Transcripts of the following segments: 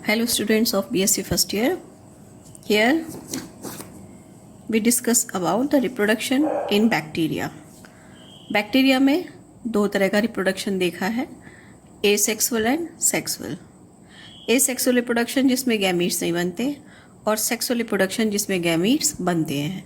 Hello students of BSc first year. Here we discuss about the reproduction in bacteria. Bacteria में दो तरह का reproduction देखा है, asexual and sexual. Asexual reproduction जिसमें गैमीट्स नहीं बनते और सेक्सुअल रिप्रोडक्शन जिसमें गैमीट्स बनते हैं.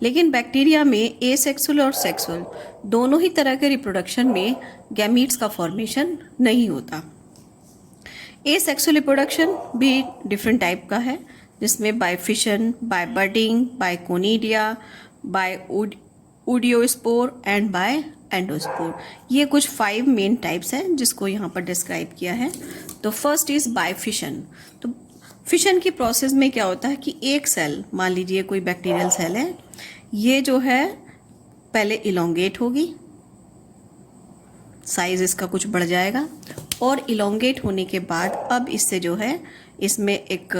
लेकिन बैक्टीरिया में एसेक्सुअल और सेक्सुअल दोनों ही तरह के रिप्रोडक्शन में गैमीट्स का फॉर्मेशन नहीं होता. एसेक्सुअल रिप्रोडक्शन भी डिफरेंट टाइप का है, जिसमें by fission, by budding, by conidia, by oidiospore and by endospore. ये कुछ 5 मेन टाइप्स हैं जिसको यहाँ पर डिस्क्राइब किया है. तो फर्स्ट इज बाय फिशन. तो फिशन की प्रोसेस में क्या होता है कि एक सेल, मान लीजिए कोई बैक्टीरियल सेल है, ये जो है पहले इलोंगेट होगी, साइज इसका कुछ बढ़ जाएगा और इलोंगेट होने के बाद अब इससे जो है इसमें एक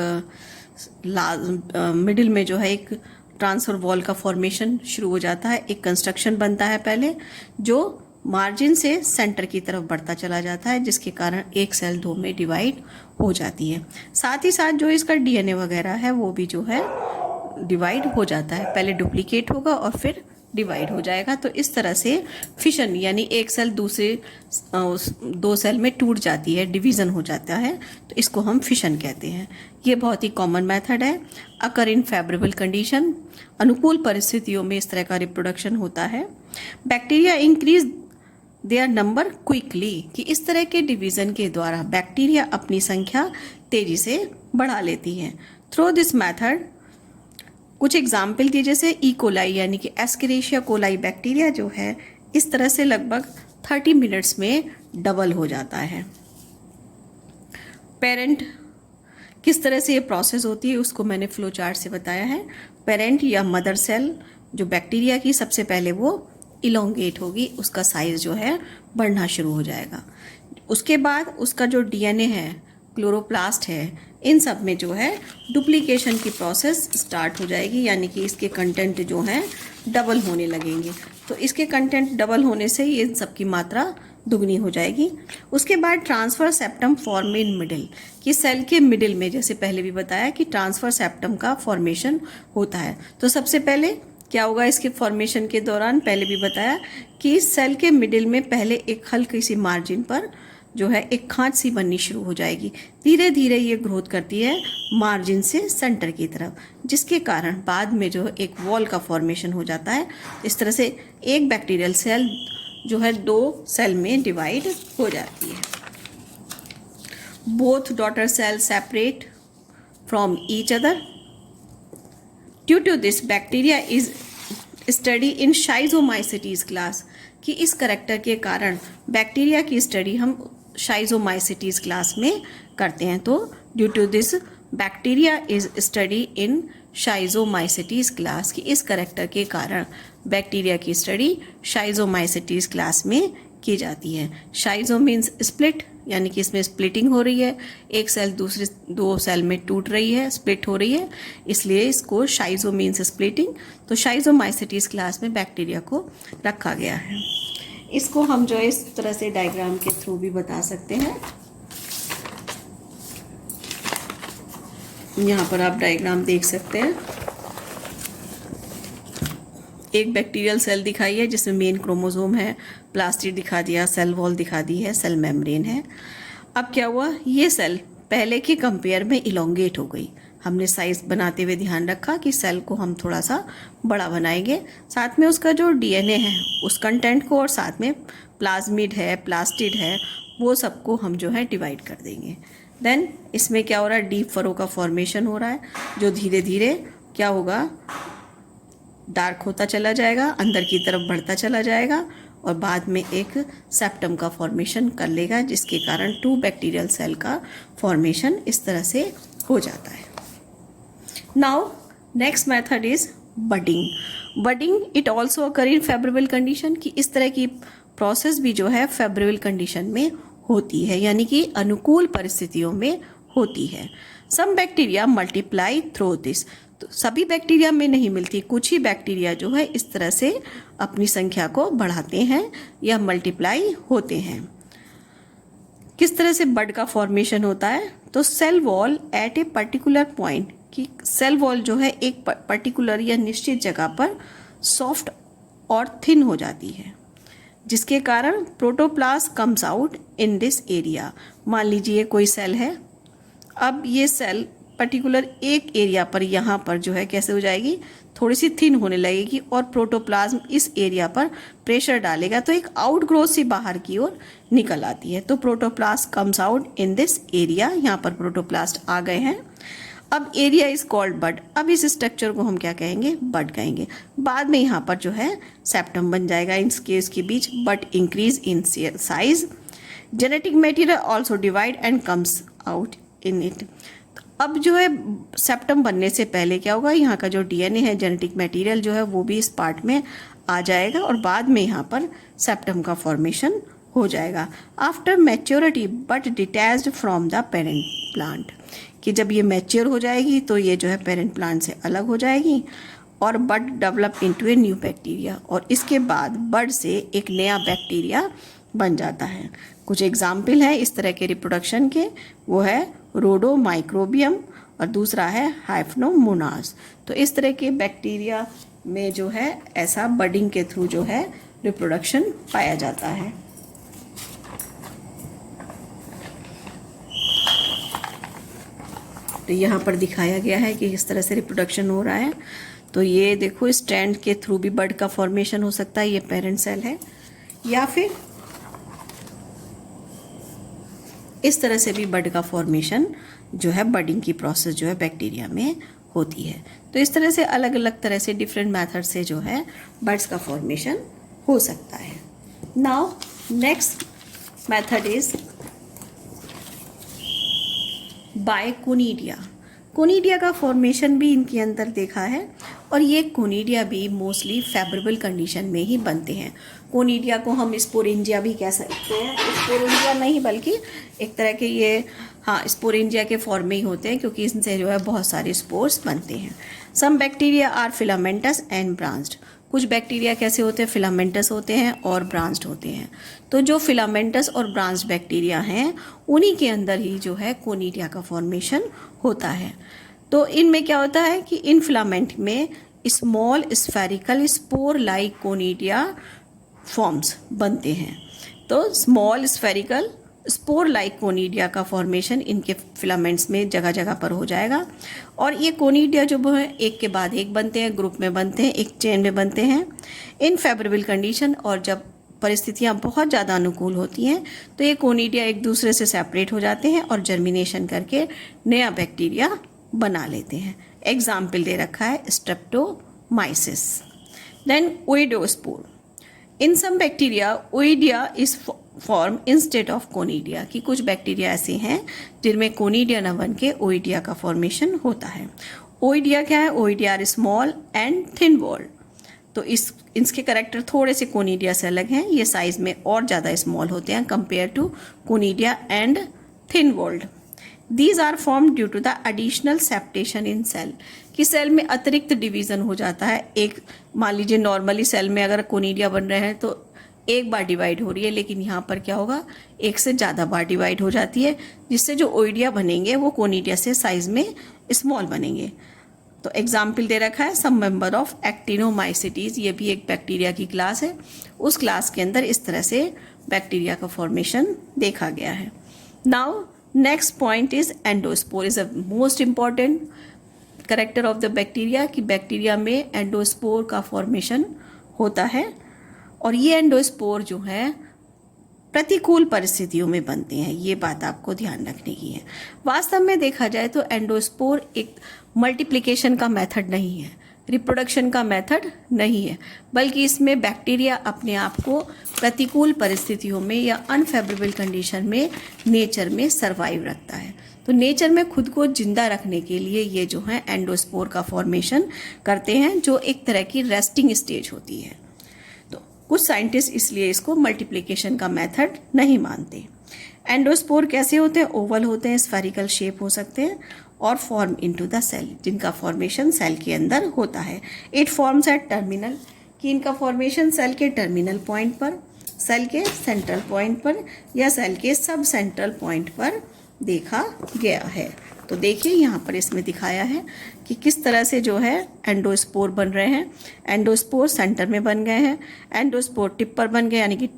मिडिल में जो है एक ट्रांसफर वॉल का फॉर्मेशन शुरू हो जाता है. एक कंस्ट्रक्शन बनता है पहले जो मार्जिन से सेंटर की तरफ बढ़ता चला जाता है, जिसके कारण एक सेल दो में डिवाइड हो जाती है. साथ ही साथ जो इसका डीएनए वगैरह है वो भी जो है डिवाइड हो जाता है. पहले डुप्लीकेट होगा और फिर डिवाइड हो जाएगा. तो इस तरह से फिशन यानी एक सेल दूसरे दो सेल में टूट जाती है, डिवीज़न हो जाता है, तो इसको हम फिशन कहते हैं. ये बहुत ही कॉमन मेथड है. अकर इन फेवरेबल कंडीशन, अनुकूल परिस्थितियों में इस तरह का रिप्रोडक्शन होता है. Bacteria increase their number quickly, कि इस तरह के डिवीज़न के द्वारा बैक्टीरिया अपनी संख्या तेजी से बढ़ा लेती है. थ्रू दिस मैथड कुछ एग्जाम्पल की, जैसे ई कोलाई यानी कि एस्केरिशिया कोलाई बैक्टीरिया जो है इस तरह से लगभग 30 मिनट्स में डबल हो जाता है. पेरेंट किस तरह से ये प्रोसेस होती है उसको मैंने फ्लो चार्ट से बताया है. पेरेंट या मदर सेल जो बैक्टीरिया की, सबसे पहले वो इलोंगेट होगी, उसका साइज जो है बढ़ना शुरू हो जाएगा. उसके बाद उसका जो डीएनए है, क्लोरोप्लास्ट है, इन सब में जो है डुप्लीकेशन की प्रोसेस स्टार्ट हो जाएगी, यानी कि इसके कंटेंट जो हैं डबल होने लगेंगे. तो इसके कंटेंट डबल होने से ही इन सब की मात्रा दुगनी हो जाएगी. उसके बाद transfer septum form in middle, कि सेल के मिडिल में, जैसे पहले भी बताया कि ट्रांसफर सेप्टम का फॉर्मेशन होता है. तो सबसे पहले क्या होगा इसके फॉर्मेशन के दौरान, पहले भी बताया कि सेल के मिडिल में पहले एक हल्की सी मार्जिन पर जो है एक खांच सी बननी शुरू हो जाएगी. धीरे धीरे ये ग्रोथ करती है मार्जिन से सेंटर की तरफ, जिसके कारण बाद में जो एक वॉल का फॉर्मेशन हो जाता है. इस तरह से एक बैक्टीरियल सेल जो है 2 सेल में डिवाइड हो जाती है. Both daughter cell separate from each other. Due to this bacteria is study in schizomycetes class, कि इस करैक्टर के कारण बैक्टीरिया की स्टडी हम शाइजोमाइसिटीज क्लास में करते हैं. तो due to this bacteria is study in schizomycetes class, कि इस करैक्टर के कारण बैक्टीरिया की स्टडी शाइजोमाइसिटीज क्लास में की जाती है. शाइजो मीन्स स्प्लिट, यानी कि इसमें स्प्लिटिंग हो रही है, एक सेल दूसरे 2 सेल में टूट रही है, स्प्लिट हो रही है, इसलिए इसको शाइजो मीन्स स्प्लिटिंग. तो शाइजोमाइसिटीज क्लास में बैक्टीरिया को रखा गया है. इसको हम जो इस तरह से डायग्राम के थ्रू भी बता सकते हैं. यहाँ पर आप डायग्राम देख सकते हैं. एक बैक्टीरियल सेल दिखाई है जिसमें मेन क्रोमोसोम है, प्लास्टिड दिखा दिया, सेल वॉल दिखा दी है, सेल मेम्ब्रेन है. अब क्या हुआ, ये सेल पहले के कंपेयर में इलोंगेट हो गई. हमने साइज बनाते हुए ध्यान रखा कि सेल को हम थोड़ा सा बड़ा बनाएंगे, साथ में उसका जो डीएनए है उस कंटेंट को, और साथ में प्लाज्मिड है, प्लास्टिड है, वो सबको हम जो है डिवाइड कर देंगे. देन इसमें क्या हो रहा है, डीप फरो का फॉर्मेशन हो रहा है, जो धीरे धीरे क्या होगा, डार्क होता चला जाएगा, अंदर की तरफ बढ़ता चला जाएगा और बाद में एक सेप्टम का फॉर्मेशन कर लेगा, जिसके कारण 2 बैक्टीरियल सेल का फॉर्मेशन इस तरह से हो जाता है. Now next method is budding. Budding it also occur in favourable condition, कि इस तरह की प्रोसेस भी जो है फेवरेबल कंडीशन में होती है, यानी कि अनुकूल परिस्थितियों में होती है. Some bacteria multiply through this, तो सभी बैक्टीरिया में नहीं मिलती, कुछ ही बैक्टीरिया जो है इस तरह से अपनी संख्या को बढ़ाते हैं या मल्टीप्लाई होते हैं. किस तरह से बड का फॉर्मेशन होता है, तो cell wall at a particular point, कि सेल वॉल जो है एक पर्टिकुलर या निश्चित जगह पर सॉफ्ट और थिन हो जाती है, जिसके कारण protoplast comes out in this area. मान लीजिए कोई सेल है, अब ये सेल पर्टिकुलर एक एरिया पर यहाँ पर जो है कैसे हो जाएगी, थोड़ी सी थिन होने लगेगी और प्रोटोप्लाज्म इस एरिया पर प्रेशर डालेगा तो एक आउटग्रोथ सी बाहर की ओर निकल आती है। तो protoplast comes out in this area, यहाँ पर प्रोटोप्लास्ट आ गए हैं। अब एरिया इज कॉल्ड बड। अब इस स्ट्रक्चर को हम क्या कहेंगे, बड कहेंगे। बाद में यहाँ पर जो है सेप्टम बन जाएगा इन केस के बीच, but increase in size. Genetic material also divide and comes out in it. अब जो है सेप्टम बनने से पहले क्या होगा, यहाँ का जो डीएनए है, जेनेटिक मटेरियल जो है वो भी इस पार्ट में आ जाएगा और बाद में यहाँ पर सेप्टम का फॉर्मेशन हो जाएगा। After maturity but detached from the parent plant, कि जब ये मैच्योर हो जाएगी तो ये जो है पेरेंट प्लांट से अलग हो जाएगी और bud develop into a new bacteria, और इसके बाद बड से एक नया बैक्टीरिया बन जाता है। कुछ एग्जाम्पल है इस तरह के रिप्रोडक्शन के, वो है रोडोमाइक्रोबियम और दूसरा है हाइफनोमोनास। तो इस तरह के बैक्टीरिया में जो है ऐसा बडिंग के थ्रू जो है रिप्रोडक्शन पाया जाता है। तो यहाँ पर दिखाया गया है कि इस तरह से रिप्रोडक्शन हो रहा है। तो ये देखो स्ट्रैंड के थ्रू भी बड का फॉर्मेशन हो सकता है, ये पेरेंट सेल है, या फिर इस तरह से भी बड का फॉर्मेशन जो है, बडिंग की प्रोसेस जो है बैक्टीरिया में होती है। तो इस तरह से अलग अलग तरह से डिफरेंट मेथड से जो है बड्स का फॉर्मेशन हो सकता है। Now next method is by conidia. Conidia का फॉर्मेशन भी इनके अंदर देखा है और ये कोनिडिया भी मोस्टली फेवरेबल कंडीशन में ही बनते हैं। कोनिडिया को हम स्पोरेंजिया भी कह सकते हैं, स्पोरेंजिया नहीं बल्कि एक तरह के ये स्पोरेंजिया के फॉर्म में ही होते हैं, क्योंकि इनसे जो है बहुत सारे स्पोर्स बनते हैं। Some bacteria are filamentous and branched. कुछ बैक्टीरिया कैसे होते हैं, फिलामेंटस होते हैं और ब्रांच्ड होते हैं। तो जो फिलामेंटस और ब्रांच्ड बैक्टीरिया हैं उन्हीं के अंदर ही जो है कोनिडिया का फॉर्मेशन होता है। तो इनमें क्या होता है कि इन फिलामेंट में small spherical spore like conidia forms बनते हैं। तो small spherical spore like conidia का फॉर्मेशन इनके फिलामेंट्स में जगह जगह पर हो जाएगा और ये कोनिडिया जो है एक के बाद एक बनते हैं, ग्रुप में बनते हैं, एक चेन में बनते हैं इन फेवरेबल कंडीशन। और जब परिस्थितियाँ बहुत ज़्यादा अनुकूल होती हैं तो ये कोनिडिया एक दूसरे से सेपरेट हो जाते हैं और जर्मिनेशन करके नया बैक्टीरिया बना लेते हैं। एग्जाम्पल दे रखा है streptomyces. Then oidiospore. In some bacteria oidia is form instead of conidia, कि कुछ बैक्टीरिया ऐसे हैं जिनमें कोनिडिया न बन के ओइडिया का फॉर्मेशन होता है। ओइडिया क्या है, oidia are small and thin walled. तो इसके करेक्टर थोड़े से कोनिडिया से अलग हैं, ये साइज में और ज़्यादा स्मॉल होते हैं compare to conidia and thin walled. These are form due to the additional septation in cell, कि सेल में अतिरिक्त डिवीज़न हो जाता है। एक मान लीजिए नॉर्मली सेल में अगर कोनिडिया बन रहे हैं तो एक बार डिवाइड हो रही है, लेकिन यहाँ पर क्या होगा, एक से ज़्यादा बार डिवाइड हो जाती है, जिससे जो ओइडिया बनेंगे वो कोनिडिया से साइज में स्मॉल बनेंगे। तो एग्जाम्पल दे रखा है सम मेंबर ऑफ एक्टिनोमाइसिटीज, ये भी एक बैक्टीरिया की क्लास है। उस क्लास के अंदर इस तरह से बैक्टीरिया का फॉर्मेशन देखा गया है। Now next point is endospore is a most important character of the bacteria, कि बैक्टीरिया में एंडोस्पोर का फॉर्मेशन होता है और ये एंडोस्पोर जो है प्रतिकूल परिस्थितियों में बनते हैं। ये बात आपको ध्यान रखने की है। वास्तव में देखा जाए तो एंडोस्पोर एक मल्टीप्लिकेशन का मेथड नहीं है, रिप्रोडक्शन का मेथड नहीं है, बल्कि इसमें बैक्टीरिया अपने आप को प्रतिकूल परिस्थितियों में या अनफेवरेबल कंडीशन में नेचर में सर्वाइव रखता है। तो नेचर में खुद को जिंदा रखने के लिए ये जो है एंडोस्पोर का फॉर्मेशन करते हैं, जो एक तरह की रेस्टिंग स्टेज होती है। तो कुछ साइंटिस्ट इसलिए इसको मल्टीप्लिकेशन का मेथड नहीं मानते। एंडोस्पोर कैसे होते हैं, ओवल होते हैं, स्फेरिकल शेप हो सकते हैं और फॉर्म इनटू द सेल, जिनका फॉर्मेशन सेल के अंदर होता है। इट फॉर्म्स एट टर्मिनल, कि इनका फॉर्मेशन सेल के टर्मिनल पॉइंट पर सेल के सेंट्रल पॉइंट पर या सेल के सब सेंट्रल पॉइंट पर देखा गया है। तो देखिए यहाँ पर इसमें दिखाया है कि किस तरह से जो है एंडोस्पोर बन रहे हैं। एंडोस्पोर सेंटर में बन गए हैं, एंडोस्पोर टिप पर बन गए यानी कि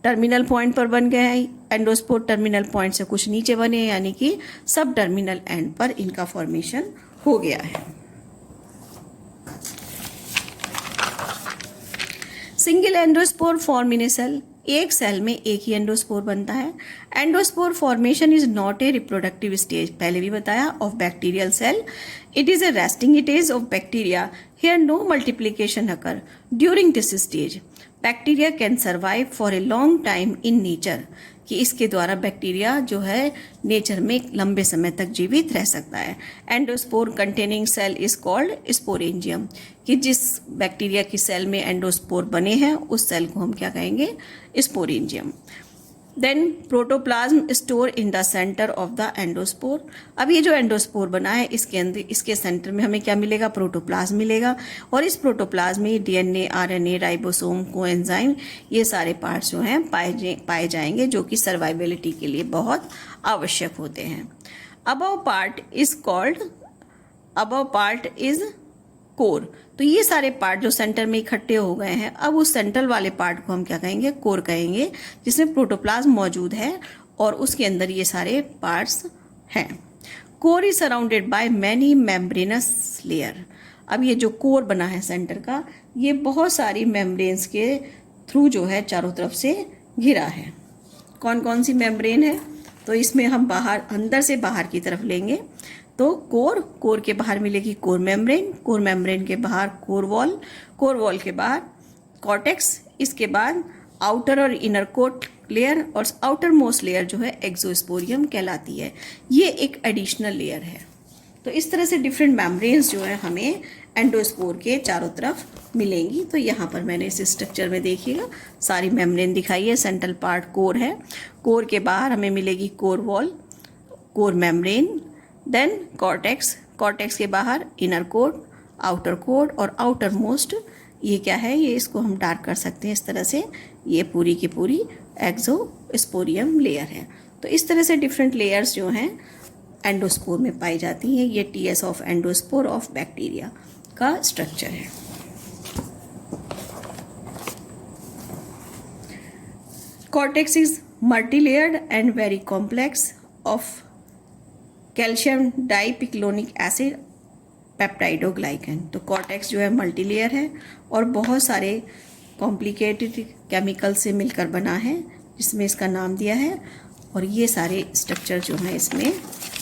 टर्मिनल पॉइंट पर बन गए हैं, एंडोस्पोर टर्मिनल पॉइंट से कुछ नीचे बने यानी कि सब टर्मिनल एंड पर इनका फॉर्मेशन हो गया है। Single endospore form in a cell, एक सेल में एक ही एंडोस्पोर बनता है। Endospore formation is not a reproductive stage, पहले भी बताया, of bacterial cell. It is a resting stage of bacteria. Here no multiplication occur during this stage. Bacteria can survive for a long time in nature, कि इसके द्वारा bacteria जो है nature में लंबे समय तक जीवित रह सकता है। Endospore containing cell is called sporangium, कि जिस बैक्टीरिया की सेल में एंडोस्पोर बने हैं उस सेल को हम क्या कहेंगे, sporangium. Then protoplasm store in the centre of the endospore. अब ये जो एंडोस्पोर बना है इसके अंदर, इसके सेंटर में हमें क्या मिलेगा, प्रोटोप्लाज्म मिलेगा। और इस प्रोटोप्लाज्म में डीएनए, आरएनए, राइबोसोम, कोएंजाइम, ये सारे पार्ट्स जो हैं पाए जाएंगे जो कि सर्वाइबिलिटी के लिए बहुत आवश्यक होते हैं। Above part is core. तो ये सारे पार्ट जो सेंटर में इकट्ठे हो गए हैं, अब उस सेंट्रल वाले पार्ट को हम क्या कहेंगे, कोर कहेंगे, जिसमें प्रोटोप्लाज्म मौजूद है और उसके अंदर ये सारे पार्ट्स हैं। Core is surrounded by many membranes layer. अब ये जो कोर बना है सेंटर का, ये बहुत सारी मेम्ब्रेन्स के थ्रू जो है चारों तरफ से घिरा है। कौन कौन सी मेम्ब्रेन है, तो इसमें हम अंदर से बाहर की तरफ लेंगे तो कोर के बाहर मिलेगी कोर मेम्ब्रेन के बाहर कोर वॉल के बाहर कॉर्टेक्स, इसके बाद आउटर और इनर कोट लेयर, और आउटर मोस्ट लेयर जो है एक्सोस्पोरियम कहलाती है। ये एक एडिशनल लेयर है। तो इस तरह से डिफरेंट मेम्ब्रेन्स जो है हमें एंडोस्पोर के चारों तरफ मिलेंगी। तो यहाँ पर मैंने इस स्ट्रक्चर में देखिएगा सारी मेम्ब्रेन दिखाई है। सेंट्रल पार्ट कोर है, कोर के बाहर हमें मिलेगी core wall, core membrane, then cortex के बाहर इनर कोट, आउटर कोट और आउटर मोस्ट, ये क्या है, ये इसको हम डार्क कर सकते हैं इस तरह से, ये पूरी की पूरी एक्सोस्पोरियम लेयर है। तो इस तरह से डिफरेंट लेयर्स जो हैं एंडोस्पोर में पाई जाती हैं। ये TS of endospore of bacteria का स्ट्रक्चर है। Cortex is multilayered and very complex of calcium dipicolinic acid peptidoglycan. तो कॉर्टेक्स जो है मल्टीलेयर है और बहुत सारे कॉम्प्लिकेटेड केमिकल से मिलकर बना है, जिसमें इसका नाम दिया है, और ये सारे स्ट्रक्चर जो हैं इसमें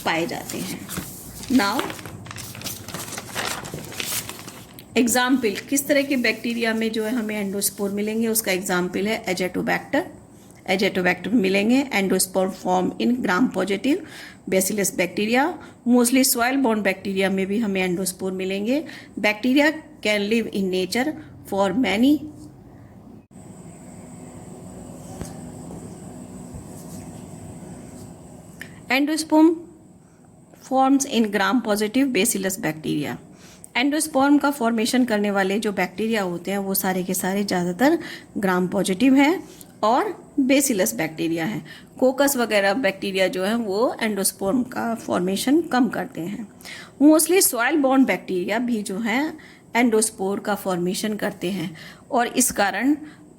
पाए जाते हैं। नाउ एग्जाम्पल, किस तरह के बैक्टीरिया में जो है हमें एंडोस्पोर मिलेंगे, उसका एग्जाम्पल है एजेटोबैक्टर मिलेंगे। Endospore form in gram positive bacillus bacteria. Mostly soil borne bacteria में भी हमें एंडोस्पोर मिलेंगे। Bacteria can live in nature for many endospore forms in gram positive bacillus bacteria. Endospore का फॉर्मेशन करने वाले जो बैक्टीरिया होते हैं वो सारे के सारे ज़्यादातर ग्राम पॉजिटिव हैं और बेसिलस बैक्टीरिया हैं। कोकस वगैरह बैक्टीरिया जो है वो एंडोस्पोर्म का फॉर्मेशन कम करते हैं। मोस्टली सॉइल बॉर्न बैक्टीरिया भी जो हैं एंडोस्पोर का फॉर्मेशन करते हैं और इस कारण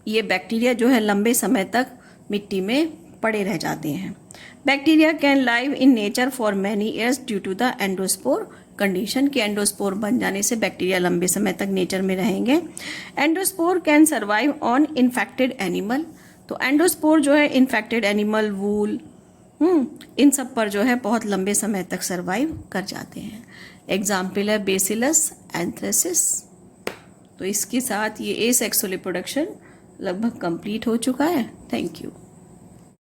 ये बैक्टीरिया जो है लंबे समय तक मिट्टी में पड़े रह जाते हैं। Bacteria can live in nature for many years due to the endospore condition, कि एंडोस्पोर बन जाने से बैक्टीरिया लंबे समय तक नेचर में रहेंगे। Endospore can survive on infected animal. तो एंडोस्पोर जो है इन्फेक्टेड एनिमल, वूल, इन सब पर जो है बहुत लंबे समय तक सर्वाइव कर जाते हैं। एग्जाम्पल है बेसिलस एंथ्रेसिस। तो इसके साथ ये एसेक्सुअल रिप्रोडक्शन लगभग कंप्लीट हो चुका है। Thank you.